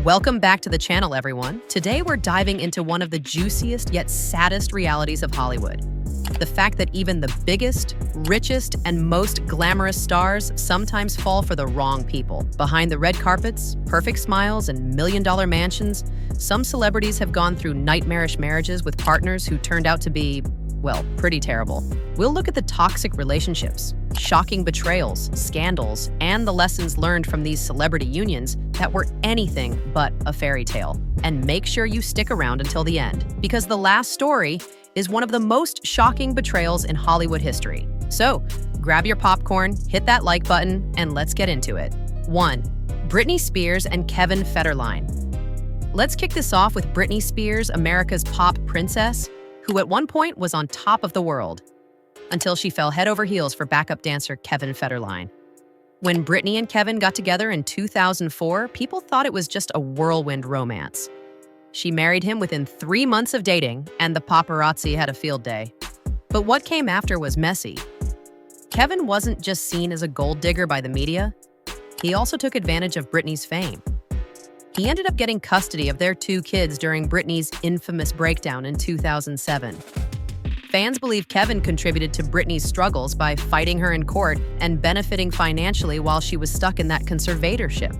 Welcome back to the channel, everyone. Today we're diving into one of the juiciest yet saddest realities of Hollywood. The fact that even the biggest, richest, and most glamorous stars sometimes fall for the wrong people. Behind the red carpets, perfect smiles, and million-dollar mansions, some celebrities have gone through nightmarish marriages with partners who turned out to be, well, pretty terrible. We'll look at the toxic relationships, shocking betrayals, scandals, and the lessons learned from these celebrity unions that were anything but a fairy tale. And make sure you stick around until the end, because the last story is one of the most shocking betrayals in Hollywood history. So, grab your popcorn, hit that like button, and let's get into it. 1. Britney Spears and Kevin Federline. Let's kick this off with Britney Spears, America's pop princess, who at one point was on top of the world, until she fell head over heels for backup dancer Kevin Federline. When Britney and Kevin got together in 2004, people thought it was just a whirlwind romance. She married him within 3 months of dating, and the paparazzi had a field day. But what came after was messy. Kevin wasn't just seen as a gold digger by the media, he also took advantage of Britney's fame. He ended up getting custody of their 2 kids during Britney's infamous breakdown in 2007. Fans believe Kevin contributed to Britney's struggles by fighting her in court and benefiting financially while she was stuck in that conservatorship.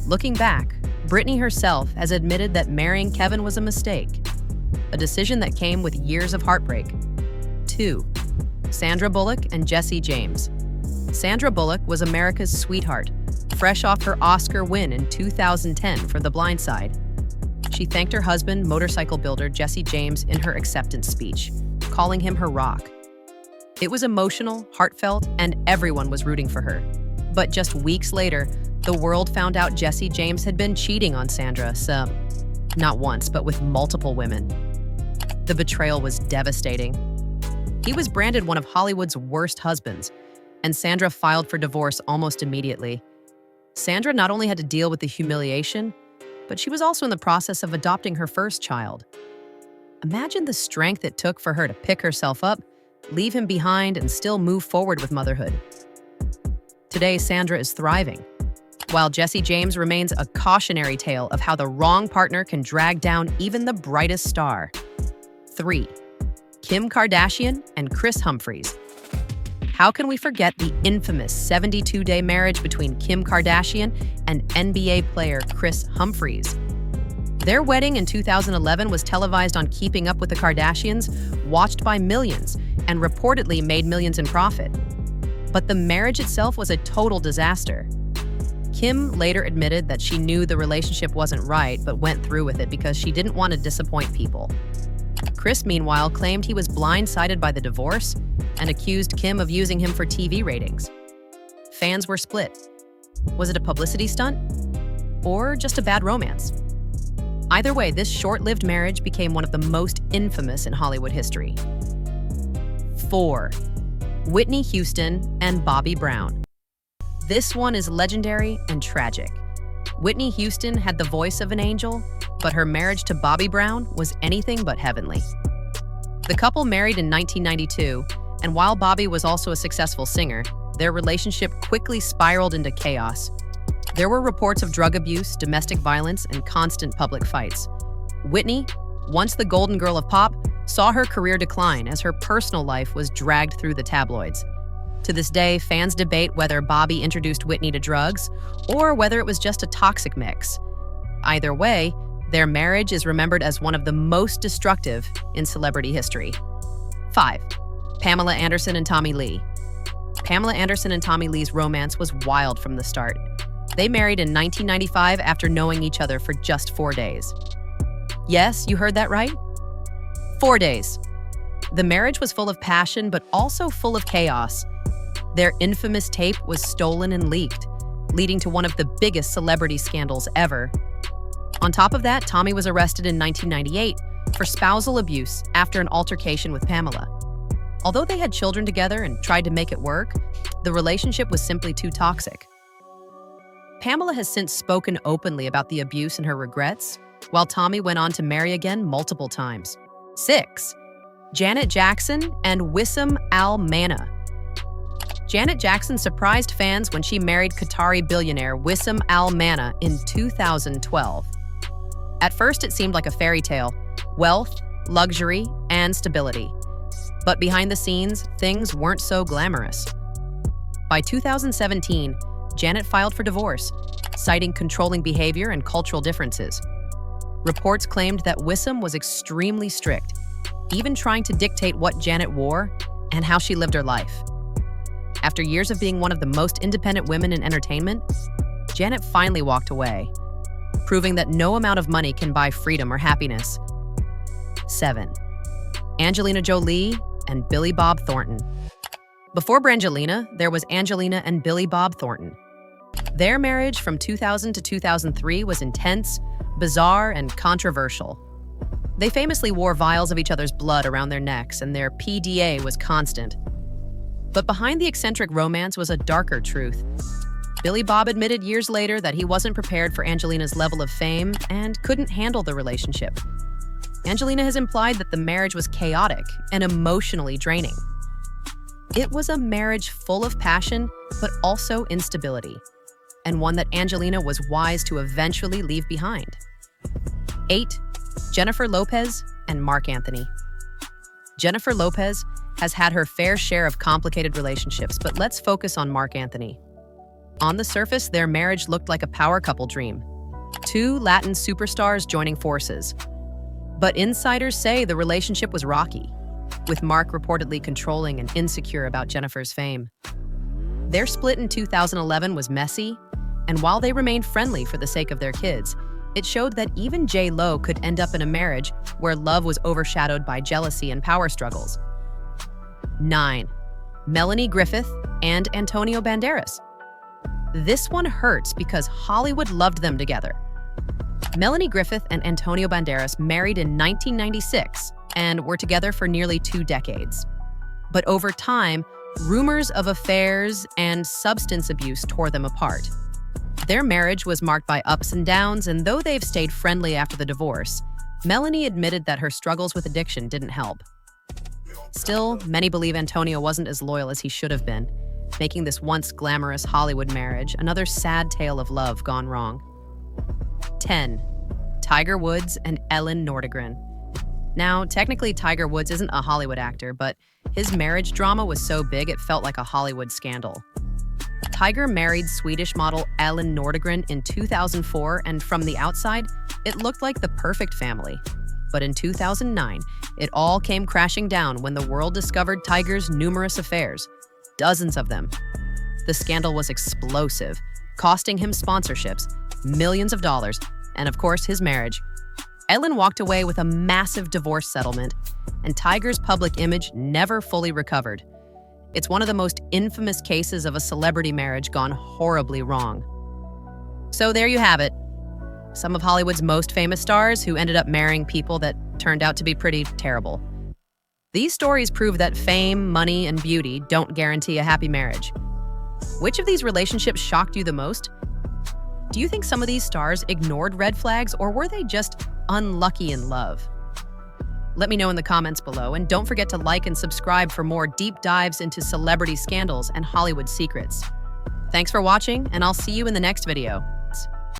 Looking back, Britney herself has admitted that marrying Kevin was a mistake, a decision that came with years of heartbreak. 2. Sandra Bullock and Jesse James. Sandra Bullock was America's sweetheart, fresh off her Oscar win in 2010 for The Blind Side. She thanked her husband, motorcycle builder Jesse James, in her acceptance speech, calling him her rock. It was emotional, heartfelt, and everyone was rooting for her. But just weeks later, the world found out Jesse James had been cheating on Sandra, not once, but with multiple women. The betrayal was devastating. He was branded one of Hollywood's worst husbands, and Sandra filed for divorce almost immediately. Sandra not only had to deal with the humiliation, but she was also in the process of adopting her first child. Imagine the strength it took for her to pick herself up, leave him behind, and still move forward with motherhood. Today, Sandra is thriving, while Jesse James remains a cautionary tale of how the wrong partner can drag down even the brightest star. 3. Kim Kardashian and Kris Humphries. How can we forget the infamous 72-day marriage between Kim Kardashian and NBA player Kris Humphries? Their wedding in 2011 was televised on Keeping Up with the Kardashians, watched by millions, and reportedly made millions in profit. But the marriage itself was a total disaster. Kim later admitted that she knew the relationship wasn't right, but went through with it because she didn't want to disappoint people. Kris, meanwhile, claimed he was blindsided by the divorce and accused Kim of using him for TV ratings. Fans were split. Was it a publicity stunt? Or just a bad romance? Either way, this short-lived marriage became one of the most infamous in Hollywood history. 4. Whitney Houston and Bobby Brown. This one is legendary and tragic. Whitney Houston had the voice of an angel, but her marriage to Bobby Brown was anything but heavenly. The couple married in 1992, and while Bobby was also a successful singer, their relationship quickly spiraled into chaos. There were reports of drug abuse, domestic violence, and constant public fights. Whitney, once the golden girl of pop, saw her career decline as her personal life was dragged through the tabloids. To this day, fans debate whether Bobby introduced Whitney to drugs or whether it was just a toxic mix. Either way, their marriage is remembered as one of the most destructive in celebrity history. 5. Pamela Anderson and Tommy Lee. Pamela Anderson and Tommy Lee's romance was wild from the start. They married in 1995 after knowing each other for just 4 days. Yes, you heard that right? 4 days. The marriage was full of passion, but also full of chaos. Their infamous tape was stolen and leaked, leading to one of the biggest celebrity scandals ever. On top of that, Tommy was arrested in 1998 for spousal abuse after an altercation with Pamela. Although they had children together and tried to make it work, the relationship was simply too toxic. Pamela has since spoken openly about the abuse and her regrets, while Tommy went on to marry again multiple times. 6. Janet Jackson and Wissam Al Mana. Janet Jackson surprised fans when she married Qatari billionaire Wissam Al Mana in 2012. At first, it seemed like a fairy tale: wealth, luxury, and stability. But behind the scenes, things weren't so glamorous. By 2017, Janet filed for divorce, citing controlling behavior and cultural differences. Reports claimed that Wissam was extremely strict, even trying to dictate what Janet wore and how she lived her life. After years of being one of the most independent women in entertainment, Janet finally walked away, proving that no amount of money can buy freedom or happiness. 7. Angelina Jolie and Billy Bob Thornton. Before Brangelina, there was Angelina and Billy Bob Thornton. Their marriage from 2000 to 2003 was intense, bizarre, and controversial. They famously wore vials of each other's blood around their necks, and their PDA was constant. But behind the eccentric romance was a darker truth. Billy Bob admitted years later that he wasn't prepared for Angelina's level of fame and couldn't handle the relationship. Angelina has implied that the marriage was chaotic and emotionally draining. It was a marriage full of passion, but also instability, and one that Angelina was wise to eventually leave behind. 8. Jennifer Lopez and Marc Anthony. Jennifer Lopez has had her fair share of complicated relationships, but let's focus on Marc Anthony. On the surface, their marriage looked like a power couple dream. Two Latin superstars joining forces. But insiders say the relationship was rocky, with Marc reportedly controlling and insecure about Jennifer's fame. Their split in 2011 was messy, and while they remained friendly for the sake of their kids, it showed that even J.Lo could end up in a marriage where love was overshadowed by jealousy and power struggles. 9. Melanie Griffith and Antonio Banderas. This one hurts because Hollywood loved them together. Melanie Griffith and Antonio Banderas married in 1996 and were together for nearly 2 decades. But over time, rumors of affairs and substance abuse tore them apart. Their marriage was marked by ups and downs, and though they've stayed friendly after the divorce, Melanie admitted that her struggles with addiction didn't help. Still, many believe Antonio wasn't as loyal as he should have been, making this once glamorous Hollywood marriage another sad tale of love gone wrong. 10. Tiger Woods and Elin Nordegren. Now, technically Tiger Woods isn't a Hollywood actor, but his marriage drama was so big it felt like a Hollywood scandal. Tiger married Swedish model Elin Nordegren in 2004, and from the outside, it looked like the perfect family. But in 2009, it all came crashing down when the world discovered Tiger's numerous affairs, dozens of them. The scandal was explosive, costing him sponsorships, millions of dollars, and of course, his marriage. Elin walked away with a massive divorce settlement, and Tiger's public image never fully recovered. It's one of the most infamous cases of a celebrity marriage gone horribly wrong. So there you have it. Some of Hollywood's most famous stars who ended up marrying people that turned out to be pretty terrible. These stories prove that fame, money, and beauty don't guarantee a happy marriage. Which of these relationships shocked you the most? Do you think some of these stars ignored red flags, or were they just unlucky in love? Let me know in the comments below, and don't forget to like and subscribe for more deep dives into celebrity scandals and Hollywood secrets. Thanks for watching, and I'll see you in the next video.